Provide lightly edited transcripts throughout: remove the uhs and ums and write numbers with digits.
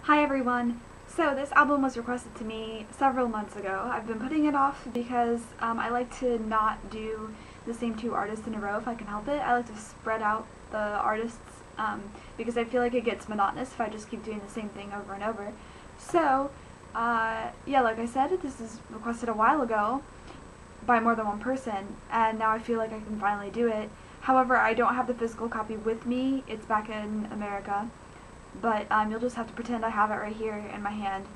Hi everyone! So this album was requested to me several months ago. I've been putting it off because I like to not do the same two artists in a row if I can help it. I like to spread out the artists because I feel like it gets monotonous if I just keep doing the same thing over and over. So yeah, like I said, this is requested a while ago by more than one person, and now I feel like I can finally do it. However, I don't have the physical copy with me. It's back in America. But you'll just have to pretend I have it right here in my hand.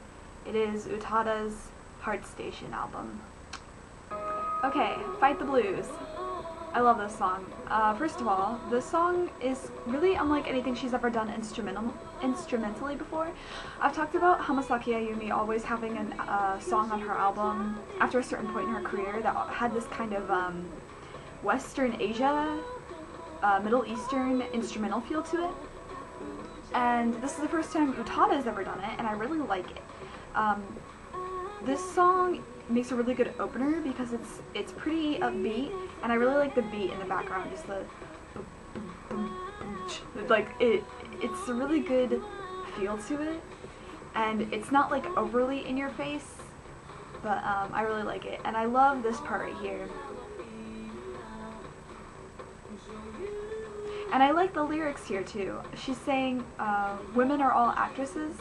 It is Utada's Heart Station album. Okay, Fight the Blues. I love this song. First of all, this song is really unlike anything she's ever done instrumentally before. I've talked about Hamasaki Ayumi always having a song on her album after a certain point in her career that had this kind of Western Asia, Middle Eastern instrumental feel to it. And this is the first time Utada's ever done it, and I really like it. This song makes a really good opener because it's pretty upbeat, and I really like the beat in the background, just the like it's a really good feel to it, and it's not like overly in your face, but I really like it, and I love this part right here. And I like the lyrics here too. She's saying, women are all actresses.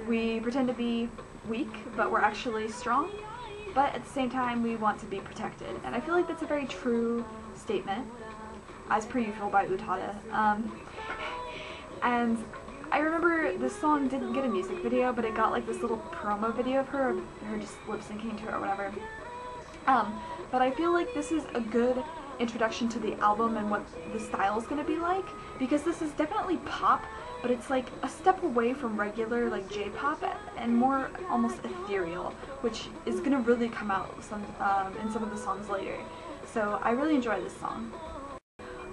We pretend to be weak, but we're actually strong. But at the same time, we want to be protected. And I feel like that's a very true statement, as per usual by Utada. And I remember this song didn't get a music video, but it got like this little promo video of her just lip syncing to it or whatever. But I feel like this is a good introduction to the album and what the style is going to be like, because this is definitely pop, but it's like a step away from regular like J-pop and more almost ethereal, which is going to really come out in some of the songs later. So I really enjoy this song.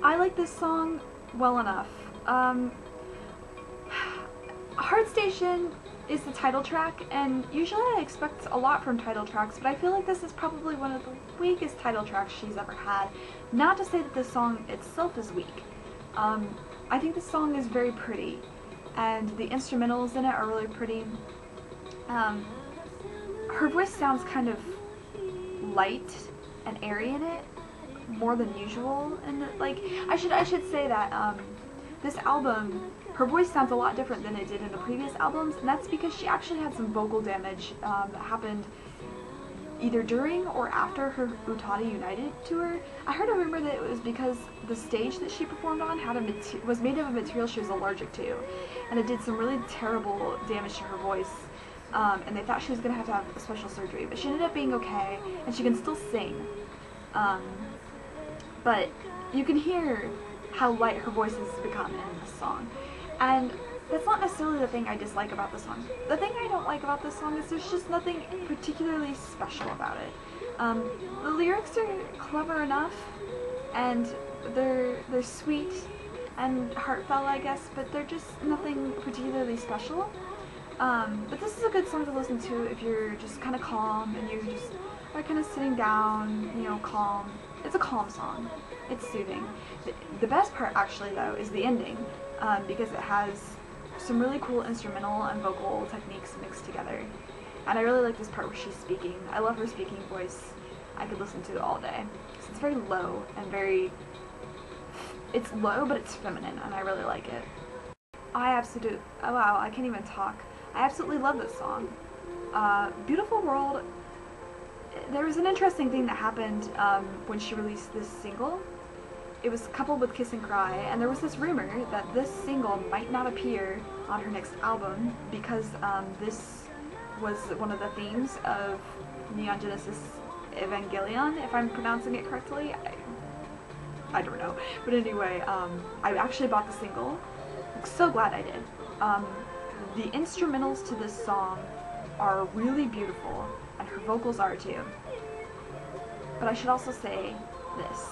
I like this song well enough. Heart Station is the title track, and usually I expect a lot from title tracks, but I feel like this is probably one of the weakest title tracks she's ever had. Not to say that the song itself is weak. I think the song is very pretty, and the instrumentals in it are really pretty. Her voice sounds kind of light and airy in it, more than usual, and like I should say that this album, her voice sounds a lot different than it did in the previous albums, and that's because she actually had some vocal damage that happened either during or after her Utada United tour. I heard a rumor that it was because the stage that she performed on was made of a material she was allergic to, and it did some really terrible damage to her voice, and they thought she was going to have a special surgery, but she ended up being okay, and she can still sing. But you can hear how light her voice has become in this song. And that's not necessarily the thing I dislike about the song. The thing I don't like about this song is there's just nothing particularly special about it. The lyrics are clever enough, and they're sweet and heartfelt, I guess, but they're just nothing particularly special. But this is a good song to listen to if you're just kind of calm and you're just kind of sitting down, you know, calm. It's a calm song. It's soothing. The best part, actually, though, is the ending, because it has some really cool instrumental and vocal techniques mixed together. And I really like this part where she's speaking. I love her speaking voice. I could listen to it all day. It's very low and it's low, but it's feminine, and I really like it. Oh wow, I can't even talk. I absolutely love this song. Beautiful World. There was an interesting thing that happened when she released this single. It was coupled with Kiss and Cry, and there was this rumor that this single might not appear on her next album because this was one of the themes of Neon Genesis Evangelion, if I'm pronouncing it correctly. I don't know. But anyway, I actually bought the single. I'm so glad I did. The instrumentals to this song are really beautiful, and her vocals are too. But I should also say this.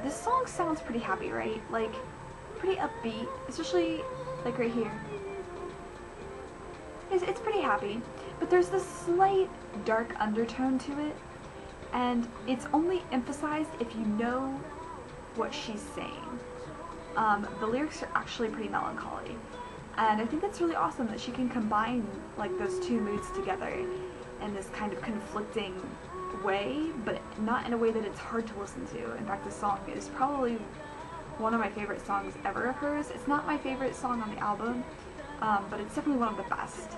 This song sounds pretty happy, right? Like, pretty upbeat, especially like right here. It's pretty happy, but there's this slight dark undertone to it, and it's only emphasized if you know what she's saying. The lyrics are actually pretty melancholy. And I think that's really awesome that she can combine like those two moods together in this kind of conflicting way, but not in a way that it's hard to listen to. In fact, this song is probably one of my favorite songs ever of hers. It's not my favorite song on the album, but it's definitely one of the best.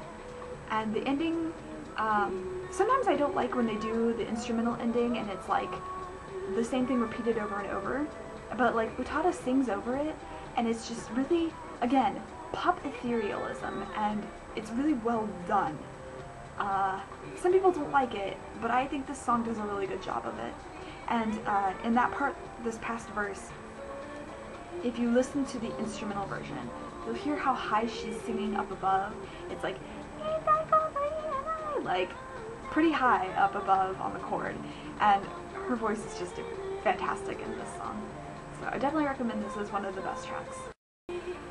And the ending, sometimes I don't like when they do the instrumental ending and it's like the same thing repeated over and over, but like Utada sings over it and it's just really, again, pop etherealism, and it's really well done. Some people don't like it, but I think this song does a really good job of it. And in that part, this past verse, if you listen to the instrumental version, you'll hear how high she's singing up above. It's like pretty high up above on the chord, and her voice is just fantastic in this song. So I definitely recommend this as one of the best tracks.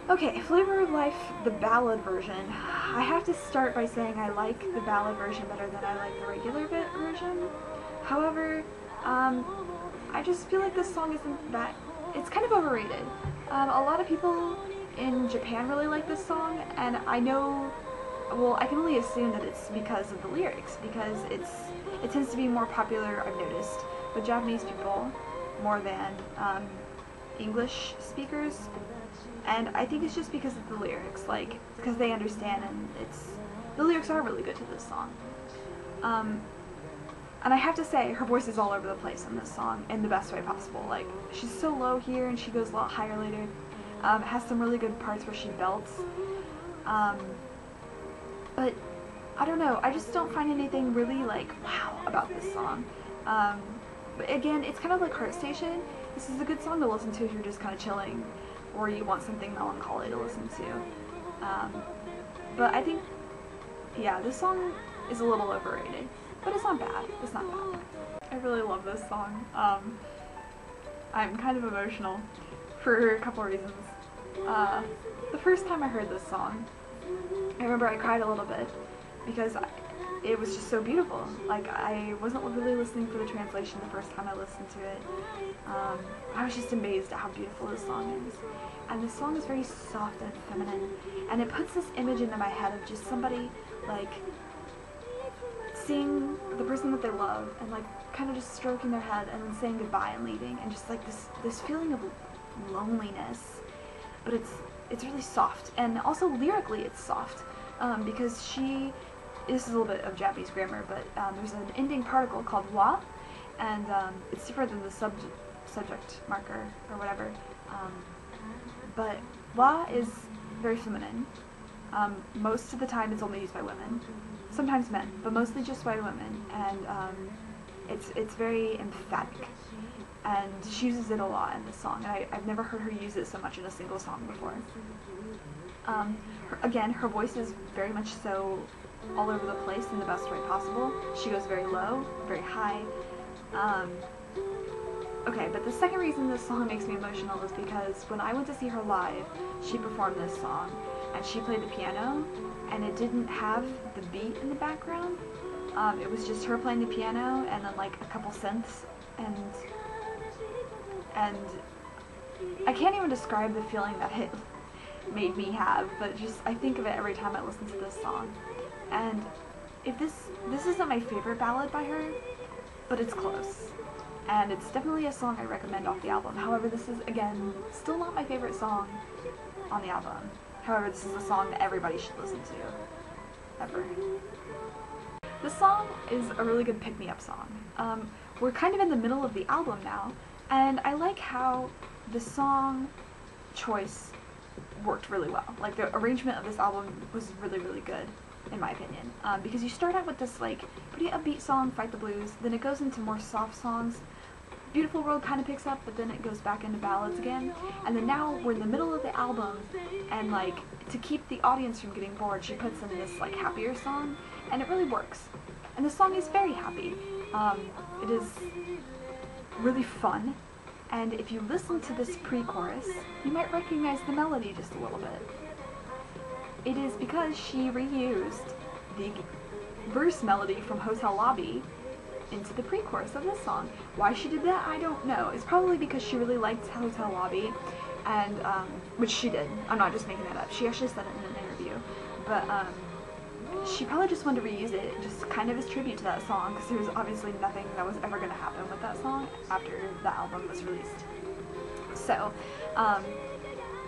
Okay, Flavor of Life, the ballad version. I have to start by saying I like the ballad version better than I like the regular version. However, I just feel like this song isn't that, it's kind of overrated. A lot of people in Japan really like this song, and I know, well, I can only assume that it's because of the lyrics, because it tends to be more popular, I've noticed, with Japanese people more than English speakers. And I think it's just because of the lyrics, like, because they understand, and the lyrics are really good to this song. And I have to say, her voice is all over the place in this song, in the best way possible. Like, she's so low here, and she goes a lot higher later. Has some really good parts where she belts. But, I don't know, I just don't find anything really, like, wow about this song. But again, it's kind of like Heart Station. This is a good song to listen to if you're just kind of chilling, or you want something melancholy to listen to. But I think, yeah, this song is a little overrated, but it's not bad. It's not bad. I really love this song. I'm kind of emotional for a couple reasons. The first time I heard this song, I remember I cried a little bit because it was just so beautiful. Like, I wasn't really listening for the translation the first time I listened to it. I was just amazed at how beautiful this song is. And this song is very soft and feminine, and it puts this image into my head of just somebody, like, seeing the person that they love and, like, kind of just stroking their head and then saying goodbye and leaving, and just, like, this feeling of loneliness. But it's really soft, and also lyrically it's soft, because this is a little bit of Japanese grammar, but there's an ending particle called wa, and it's different than the subject marker or whatever. But wa is very feminine. Most of the time it's only used by women, sometimes men, but mostly just by women, and it's very emphatic. And she uses it a lot in this song, and I've never heard her use it so much in a single song before. Again, her voice is very much so all over the place in the best way possible. She goes very low, very high. Okay, but the second reason this song makes me emotional is because when I went to see her live, she performed this song, and she played the piano, and it didn't have the beat in the background. It was just her playing the piano, and then like a couple synths, and I can't even describe the feeling that it made me have, but just I think of it every time I listen to this song. And if this isn't my favorite ballad by her, but it's close. And it's definitely a song I recommend off the album. However, this is, again, still not my favorite song on the album. However, this is a song that everybody should listen to. Ever. This song is a really good pick-me-up song. We're kind of in the middle of the album now, and I like how the song choice worked really well. Like, the arrangement of this album was really, really good, in my opinion. Because you start out with this, like, pretty upbeat song, Fight the Blues, then it goes into more soft songs. Beautiful World kind of picks up, but then it goes back into ballads again. And then now we're in the middle of the album, and, like, to keep the audience from getting bored, she puts in this, like, happier song, and it really works. And the song is very happy. It is really fun. And if you listen to this pre-chorus, you might recognize the melody just a little bit. It is because she reused the verse melody from Hotel Lobby into the pre-chorus of this song. Why she did that, I don't know. It's probably because she really liked Hotel Lobby, and which she did. I'm not just making that up. She actually said it in an you. But she probably just wanted to reuse it, just kind of as tribute to that song, because there was obviously nothing that was ever going to happen with that song after the album was released. So,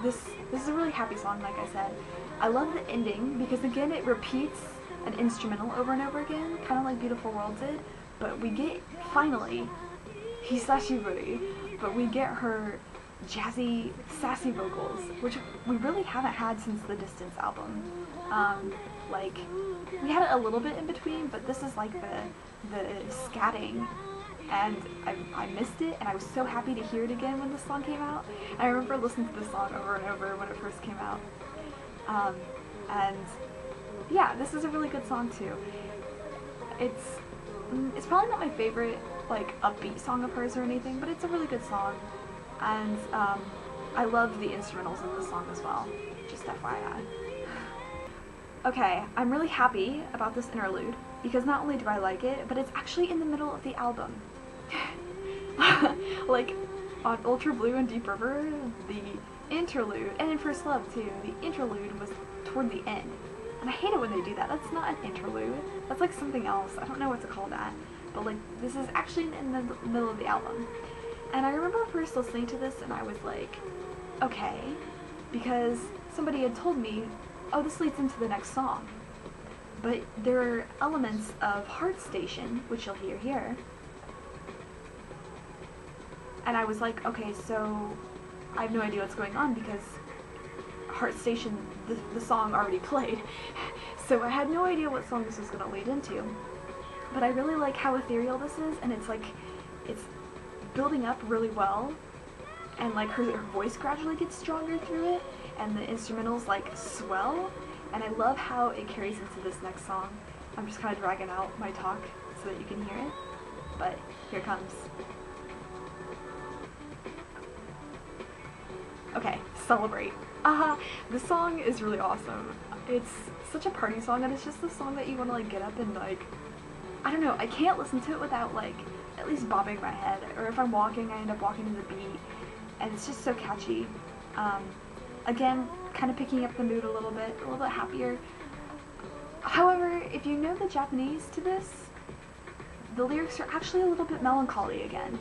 this is a really happy song, like I said. I love the ending, because again, it repeats an instrumental over and over again, kind of like Beautiful World did, but we get, finally, Hisashiburi, but we get her jazzy, sassy vocals, which we really haven't had since the Distance album. Like, we had it a little bit in between, but this is like the scatting, and I missed it, and I was so happy to hear it again when this song came out. And I remember listening to this song over and over when it first came out. And yeah, this is a really good song too. It's probably not my favorite, like, upbeat song of hers or anything, but it's a really good song. And I love the instrumentals in this song as well, just FYI. Okay, I'm really happy about this interlude, because not only do I like it, but it's actually in the middle of the album. Like, on Ultra Blue and Deep River, the interlude, and in First Love too, the interlude was toward the end. And I hate it when they do that. That's not an interlude. That's like something else. I don't know what to call that. But like, this is actually in the middle of the album. And I remember first listening to this and I was like, okay, because somebody had told me, oh, this leads into the next song. But there are elements of Heart Station, which you'll hear here. And I was like, okay, so I have no idea what's going on because Heart Station, the song already played. So I had no idea what song this was going to lead into. But I really like how ethereal this is, and it's like, it's building up really well, and like her voice gradually gets stronger through it, and the instrumentals like swell, and I love how it carries into this next song. I'm just kind of dragging out my talk so that you can hear it, but here it comes. Okay, Celebrate. This song is really awesome. It's such a party song, and it's just the song that you want to like get up and like, I don't know, I can't listen to it without like at least bobbing my head, or if I'm walking I end up walking to the beat, and it's just so catchy. Again, kind of picking up the mood a little bit happier. However, if you know the Japanese to this, the lyrics are actually a little bit melancholy again.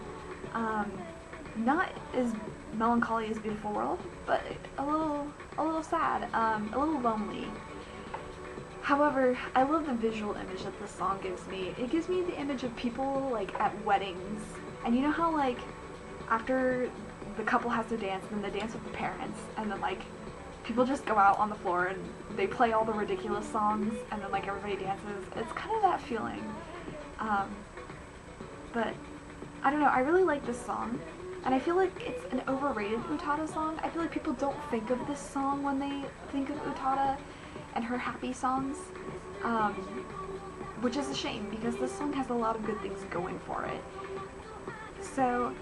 Not as melancholy as Beautiful World, but a little sad, a little lonely. However, I love the visual image that this song gives me. It gives me the image of people like at weddings, and you know how like after the couple has to dance, and then they dance with the parents, and then like people just go out on the floor and they play all the ridiculous songs, and then like everybody dances. It's kind of that feeling. But I don't know, I really like this song, and I feel like it's an overrated Utada song. I feel like people don't think of this song when they think of Utada and her happy songs, which is a shame because this song has a lot of good things going for it. So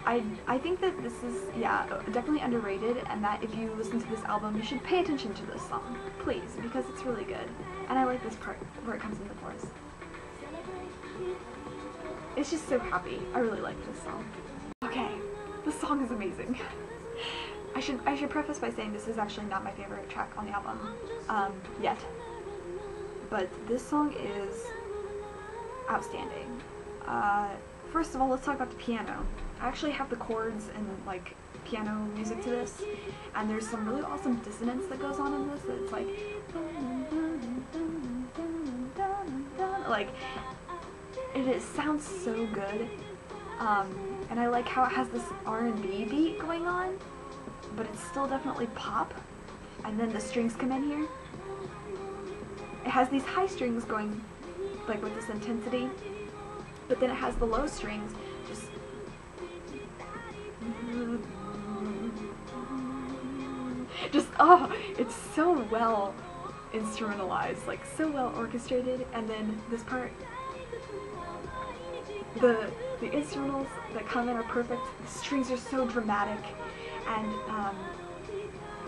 I think that this is, yeah, definitely underrated, and that if you listen to this album, you should pay attention to this song, please, because it's really good. And I like this part where it comes in the chorus. It's just so happy. I really like this song. Okay, this song is amazing. I should preface by saying this is actually not my favorite track on the album, yet. But this song is outstanding. First of all, let's talk about the piano. I actually have the chords and like piano music to this, and there's some really awesome dissonance that goes on in this. It's like it sounds so good, and I like how it has this R&B beat going on, but it's still definitely pop, and then the strings come in here. It has these high strings going like with this intensity, but then it has the low strings just oh, it's so well instrumentalized, like so well orchestrated. And then this part, the instrumentals that come in are perfect. The strings are so dramatic, and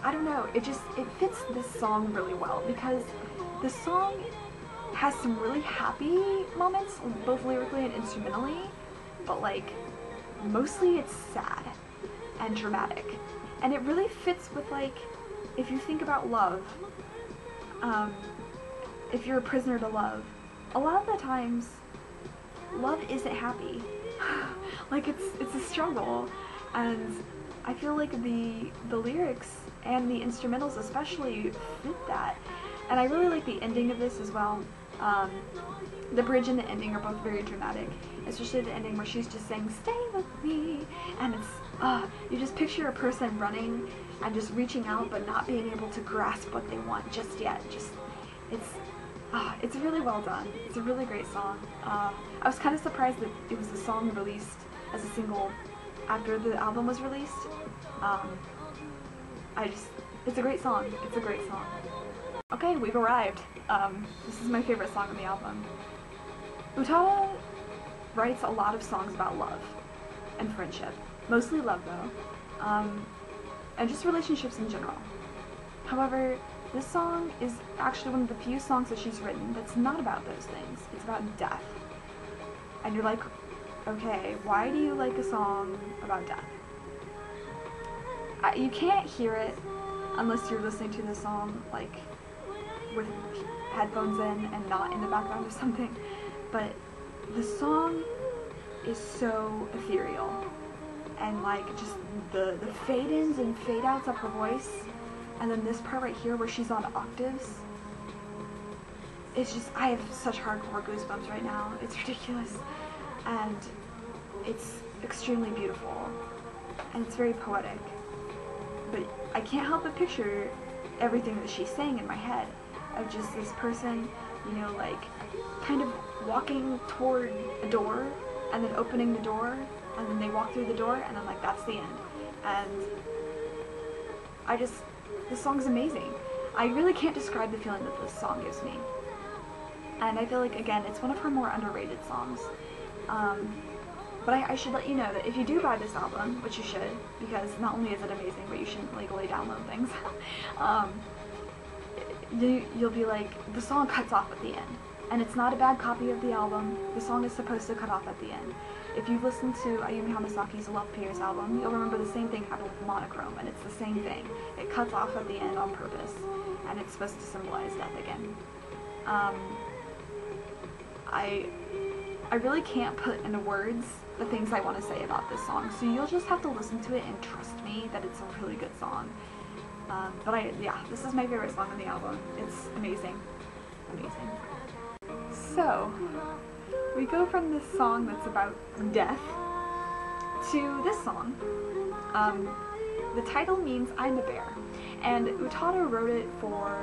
I don't know, it fits this song really well, because the song has some really happy moments, both lyrically and instrumentally, but like mostly it's sad and dramatic, and it really fits with, like, if you think about love, if you're a prisoner to love, a lot of the times, love isn't happy. Like, it's a struggle, and I feel like the lyrics and the instrumentals especially fit that. And I really like the ending of this as well. The bridge and the ending are both very dramatic, especially the ending where she's just saying, "Stay with me," and it's, you just picture a person running and just reaching out but not being able to grasp what they want just yet. It's really well done. It's a really great song. I was kind of surprised that it was a song released as a single after the album was released. It's a great song. It's a great song. Okay, we've arrived. This is my favorite song on the album. Utada writes a lot of songs about love and friendship. Mostly love, though. And just relationships in general. However, this song is actually one of the few songs that she's written that's not about those things. It's about death. And you're like, okay, why do you like a song about death? You can't hear it unless you're listening to the song, like, with headphones in and not in the background or something. But the song is so ethereal. And, like, just the fade-ins and fade-outs of her voice, and then this part right here where she's on octaves, it's just, I have such hardcore goosebumps right now. It's ridiculous. And it's extremely beautiful. And it's very poetic. But I can't help but picture everything that she's saying in my head, of just this person, you know, like, kind of walking toward a door, and then opening the door, and then they walk through the door, and then, like, that's the end. And this song's amazing. I really can't describe the feeling that this song gives me. And I feel like, again, it's one of her more underrated songs. But I should let you know that if you do buy this album, which you should, because not only is it amazing, but you shouldn't legally download things, you'll be like, the song cuts off at the end. And it's not a bad copy of the album. The song is supposed to cut off at the end. If you've listened to Ayumi Hamasaki's Love Pierce album, you'll remember the same thing happened with Monochrome, and it's the same thing. It cuts off at the end on purpose, and it's supposed to symbolize death again. I really can't put into words the things I want to say about this song, so you'll just have to listen to it and trust me that it's a really good song. Yeah, this is my favorite song on the album. It's amazing. Amazing. So, we go from this song that's about death to this song. The title means I'm a bear, and Utada wrote it for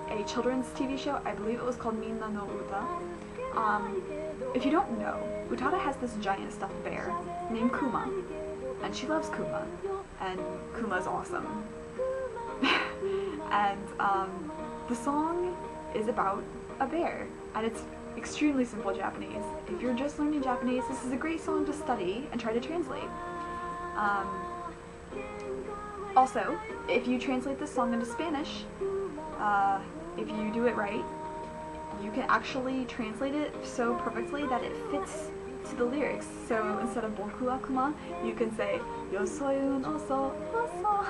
a children's TV show. I believe it was called Minna no Uta. If you don't know, Utada has this giant stuffed bear named Kuma, and she loves Kuma, and Kuma's awesome. And the song is about a bear, and it's extremely simple Japanese. If you're just learning Japanese, this is a great song to study and try to translate. Also, if you translate this song into Spanish, if you do it right, you can actually translate it so perfectly that it fits to the lyrics. So instead of boku wa kuma, you can say yo soy un oso, oso,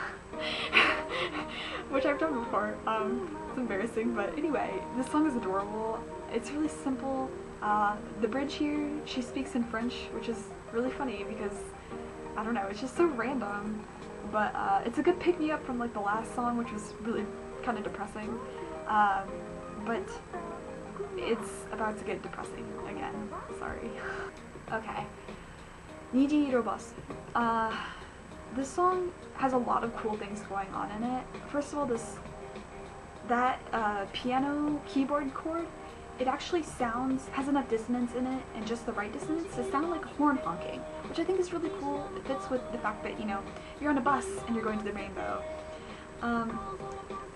which I've done before. It's embarrassing, but anyway, this song is adorable. It's really simple. The bridge here, she speaks in French, which is really funny because, I don't know, it's just so random. But it's a good pick-me-up from like the last song, which was really kind of depressing. But it's about to get depressing again. Sorry. Okay.虹色バス. This song has a lot of cool things going on in it. First of all, that piano keyboard chord, it actually has enough dissonance in it, and just the right dissonance, to sound like horn honking, which I think is really cool. It fits with the fact that, you know, you're on a bus and you're going to the rainbow.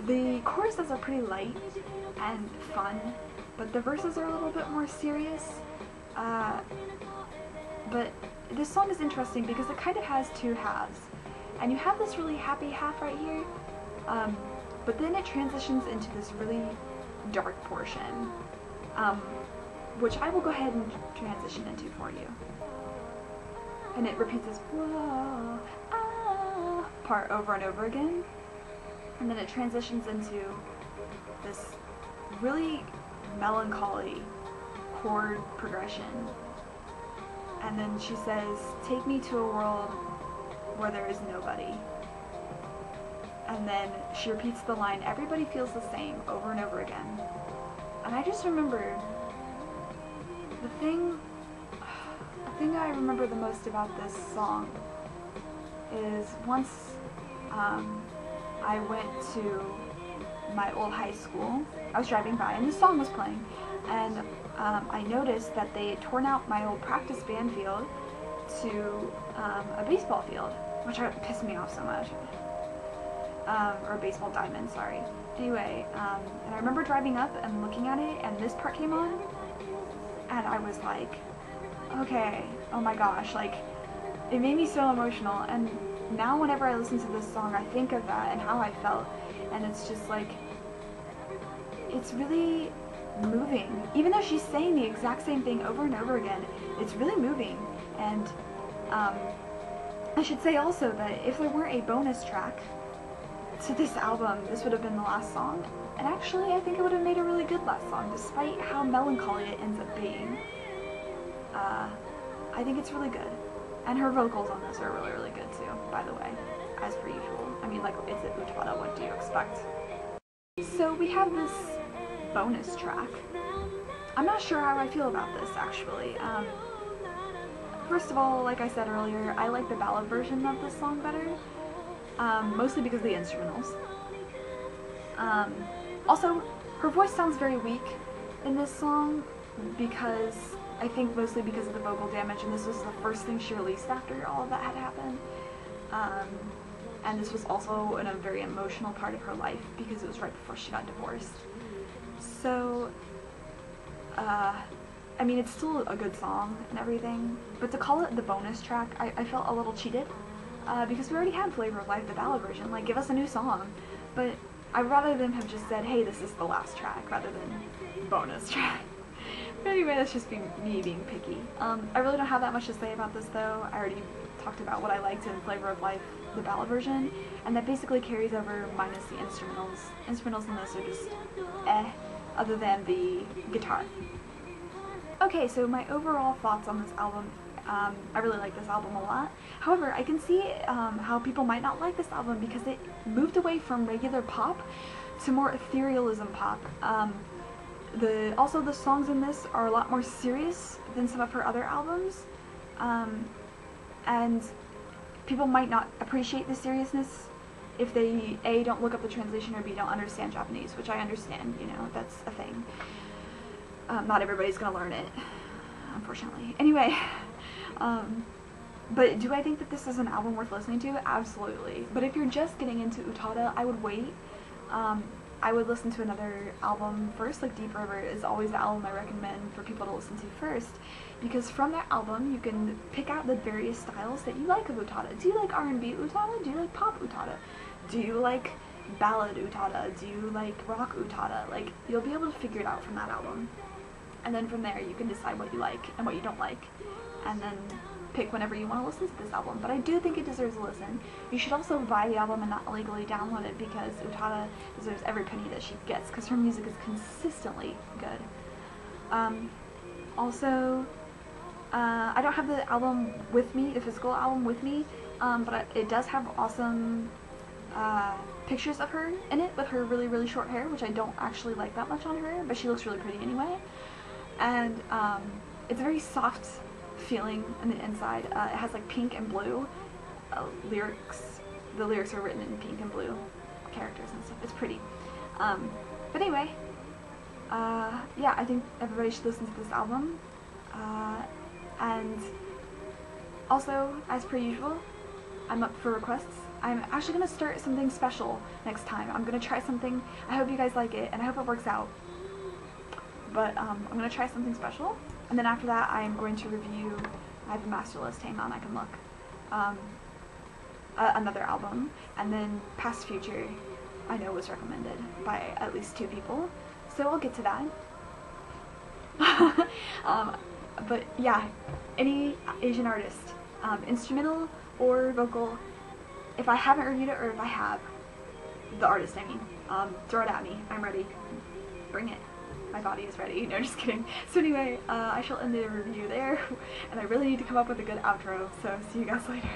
The choruses are pretty light and fun, but the verses are a little bit more serious. But this song is interesting because it kind of has two halves. And you have this really happy half right here, but then it transitions into this really dark portion, which I will go ahead and transition into for you. And it repeats this whoa, ah part over and over again, and then it transitions into this really melancholy chord progression. And then she says, "Take me to a world where there is nobody." And then she repeats the line, "Everybody feels the same," over and over again. And I just remember the thing I remember the most about this song is once I went to my old high school. I was driving by and this song was playing, and I noticed that they had torn out my old practice band field to a baseball field, which pissed me off so much. Or a baseball diamond, sorry. Anyway, and I remember driving up and looking at it, and this part came on, and I was like, okay, oh my gosh, like, it made me so emotional, and now whenever I listen to this song, I think of that and how I felt, and it's just like, it's really moving. Even though she's saying the exact same thing over and over again, it's really moving. And I should say also that if there weren't a bonus track to this album, this would have been the last song, and actually I think it would have made a really good last song, despite how melancholy it ends up being. I think it's really good. And her vocals on this are really, really good too, by the way, as per usual. I mean, like, it's Utada, what do you expect? So we have this bonus track. I'm not sure how I feel about this, actually. First of all, like I said earlier, I like the ballad version of this song better, mostly because of the instrumentals. Also, her voice sounds very weak in this song, because I think mostly because of the vocal damage, and this was the first thing she released after all of that had happened. And this was also in a very emotional part of her life, because it was right before she got divorced. So, I mean, it's still a good song and everything, but to call it the bonus track, I felt a little cheated, because we already had Flavor of Life, the ballad version. Like, give us a new song. But I'd rather them have just said, hey, this is the last track, rather than bonus track. But anyway, that's just me being picky. I really don't have that much to say about this, though. I already talked about what I liked in Flavor of Life, the ballad version, and that basically carries over minus the instrumentals. Instrumentals in this are just other than the guitar. Okay, so my overall thoughts on this album, I really like this album a lot. However, I can see how people might not like this album because it moved away from regular pop to more etherealism pop. Also, the songs in this are a lot more serious than some of her other albums, and people might not appreciate the seriousness if they A, don't look up the translation, or B, don't understand Japanese, which I understand, you know, that's a thing. Not everybody's gonna learn it, unfortunately. Anyway, but do I think that this is an album worth listening to? Absolutely. But if you're just getting into Utada, I would wait. I would listen to another album first. Like Deep River is always the album I recommend for people to listen to first, because from that album you can pick out the various styles that you like of Utada. Do you like R&B Utada? Do you like pop Utada? Do you like ballad Utada? Do you like rock Utada? Like, you'll be able to figure it out from that album. And then from there you can decide what you like and what you don't like, and then pick whenever you want to listen to this album. But I do think it deserves a listen. You should also buy the album and not illegally download it, because Utada deserves every penny that she gets, because her music is consistently good. Also, I don't have the album with me, the physical album with me, but it does have awesome pictures of her in it with her really, really short hair, which I don't actually like that much on her, but she looks really pretty anyway. And it's a very soft feeling in the inside. It has like pink and blue lyrics. The lyrics are written in pink and blue characters and stuff. It's pretty. But anyway, yeah, I think everybody should listen to this album. And also, as per usual, I'm up for requests. I'm actually going to start something special next time. I'm going to try something. I hope you guys like it, and I hope it works out. But I'm going to try something special. And then after that, I'm going to review, I have a master list, hang on, I can look, another album. And then Past Future, I know was recommended by at least 2 people. So I'll get to that. But yeah, any Asian artist, instrumental or vocal, if I haven't reviewed it, or if I have, the artist I mean, throw it at me, I'm ready, bring it. my body is ready. No, just kidding. So anyway, I shall end the review there, and I really need to come up with a good outro, so see you guys later.